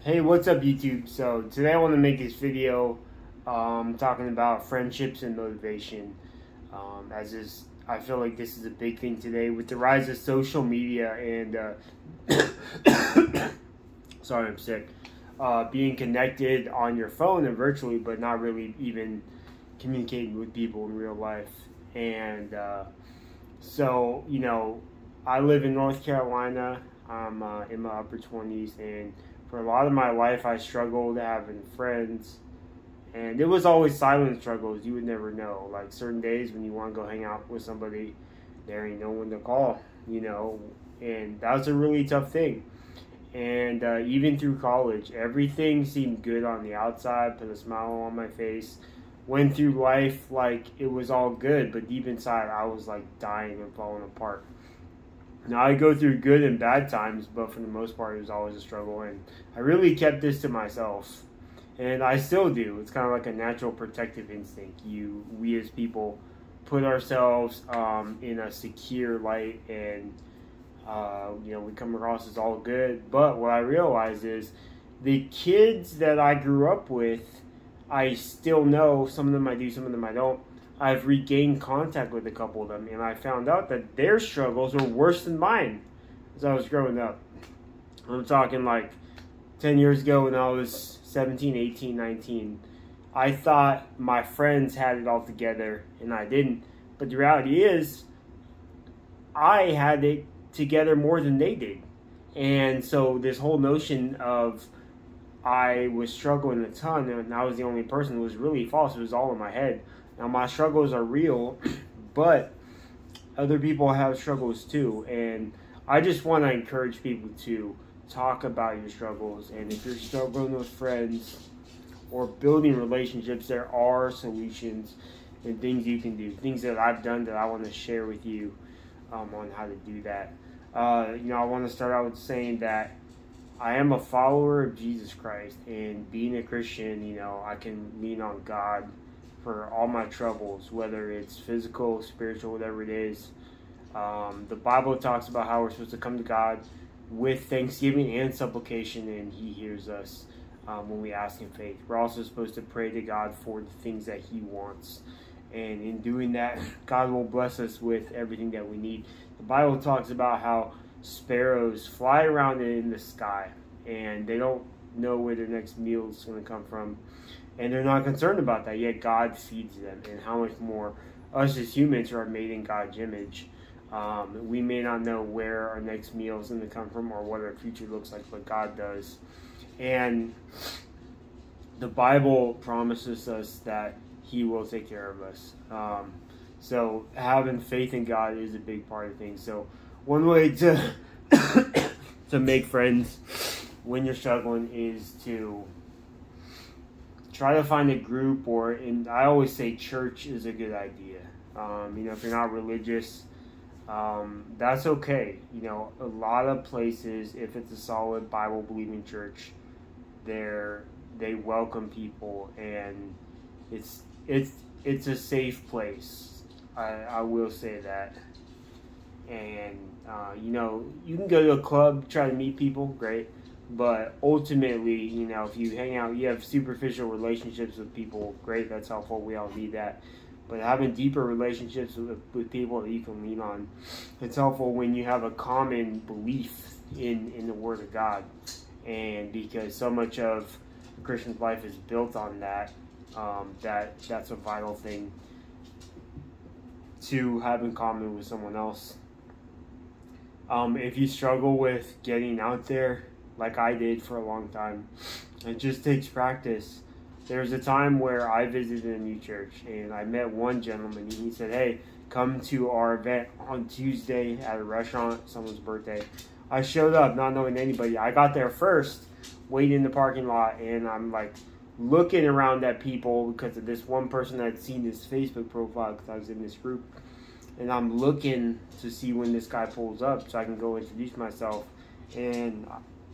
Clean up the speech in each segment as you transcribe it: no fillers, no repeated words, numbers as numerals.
Hey, what's up YouTube? So today I want to make this video talking about friendships and motivation. I feel like this is a big thing today with the rise of social media and sorry, I'm sick. Being connected on your phone and virtually, but not really even communicating with people in real life. And so, you know, I live in North Carolina. I'm in my upper 20s, and for a lot of my life, I struggled having friends, and it was always silent struggles. You would never know. Like certain days when you want to go hang out with somebody, there ain't no one to call, you know, and that was a really tough thing. And even through college, everything seemed good on the outside, put a smile on my face, went through life like it was all good, but deep inside, I was like dying and falling apart. Now, I go through good and bad times, but for the most part, it was always a struggle, and I really kept this to myself, and I still do. It's kind of like a natural protective instinct. We as people put ourselves in a secure light, and you know, we come across as all good, but what I realize is the kids that I grew up with, I still know. Some of them I do, some of them I don't. I've regained contact with a couple of them, and I found out that their struggles were worse than mine as I was growing up. I'm talking like 10 years ago when I was 17, 18, 19. I thought my friends had it all together, and I didn't. But the reality is, I had it together more than they did. And so this whole notion of I was struggling a ton and I was the only person was really false. It was all in my head. Now, my struggles are real, but other people have struggles too. And I just want to encourage people to talk about your struggles. And if you're struggling with friends or building relationships, there are solutions and things you can do. Things that I've done that I want to share with you on how to do that. You know, I want to start out with saying that I am a follower of Jesus Christ. And being a Christian, you know, I can lean on God for all my troubles, whether it's physical, spiritual, whatever it is. The Bible talks about how we're supposed to come to God with thanksgiving and supplication, and He hears us when we ask in faith. We're also supposed to pray to God for the things that He wants. And in doing that, God will bless us with everything that we need. The Bible talks about how sparrows fly around in the sky, and they don't know where their next meal is going to come from. And they're not concerned about that, yet God feeds them. And how much more us as humans are made in God's image. We may not know where our next meal is going to come from or what our future looks like, but God does. And the Bible promises us that He will take care of us. So having faith in God is a big part of things. So one way to to make friends when you're struggling is to try to find a group, and I always say church is a good idea. You know, if you're not religious, that's okay. You know, a lot of places, if it's a solid Bible-believing church, they welcome people, and it's a safe place. I will say that. And you know, you can go to a club, try to meet people, great. But ultimately, you know, if you hang out, you have superficial relationships with people, great, that's helpful, we all need that. But having deeper relationships with people that you can lean on, it's helpful when you have a common belief in the Word of God. And because so much of a Christian's life is built on that, that's a vital thing to have in common with someone else. If you struggle with getting out there, like I did for a long time, it just takes practice. There was a time where I visited a new church, and I met one gentleman, and he said, hey, come to our event on Tuesday at a restaurant, someone's birthday. I showed up not knowing anybody. I got there first, waiting in the parking lot, and I'm like looking around at people because of this one person that had seen his Facebook profile because I was in this group. And I'm looking to see when this guy pulls up so I can go introduce myself. And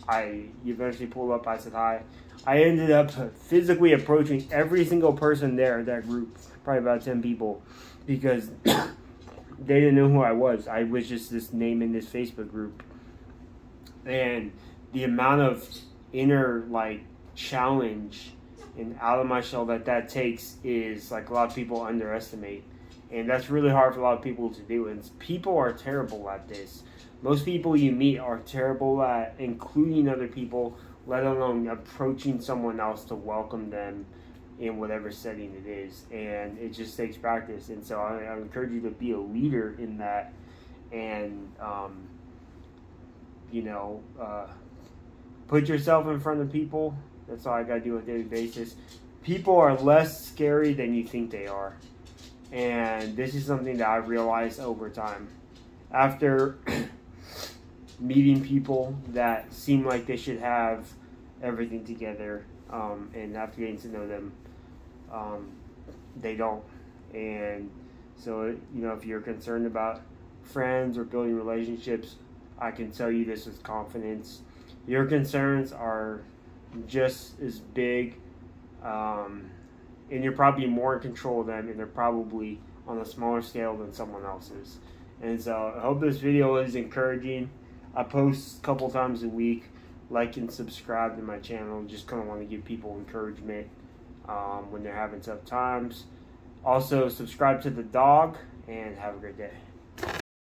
I eventually pulled up. I said hi. I ended up physically approaching every single person there in that group, probably about 10 people, because they didn't know who I was. I was just this name in this Facebook group. And the amount of inner like challenge and out of my shell that takes is like a lot of people underestimate, and that's really hard for a lot of people to do. And people are terrible at this. Most people you meet are terrible at including other people, let alone approaching someone else to welcome them in whatever setting it is. And it just takes practice. And so I encourage you to be a leader in that, and put yourself in front of people. That's all I got to do on a daily basis. People are less scary than you think they are. And this is something that I've realized over time. After meeting people that seem like they should have everything together, and after getting to know them, they don't. And so, if you're concerned about friends or building relationships, I can tell you this with confidence. Your concerns are just as big, and you're probably more in control of them, and they're probably on a smaller scale than someone else's. And so I hope this video is encouraging. I post a couple times a week. Like and subscribe to my channel. Just kind of want to give people encouragement when they're having tough times. Also, subscribe to the dog, and have a great day.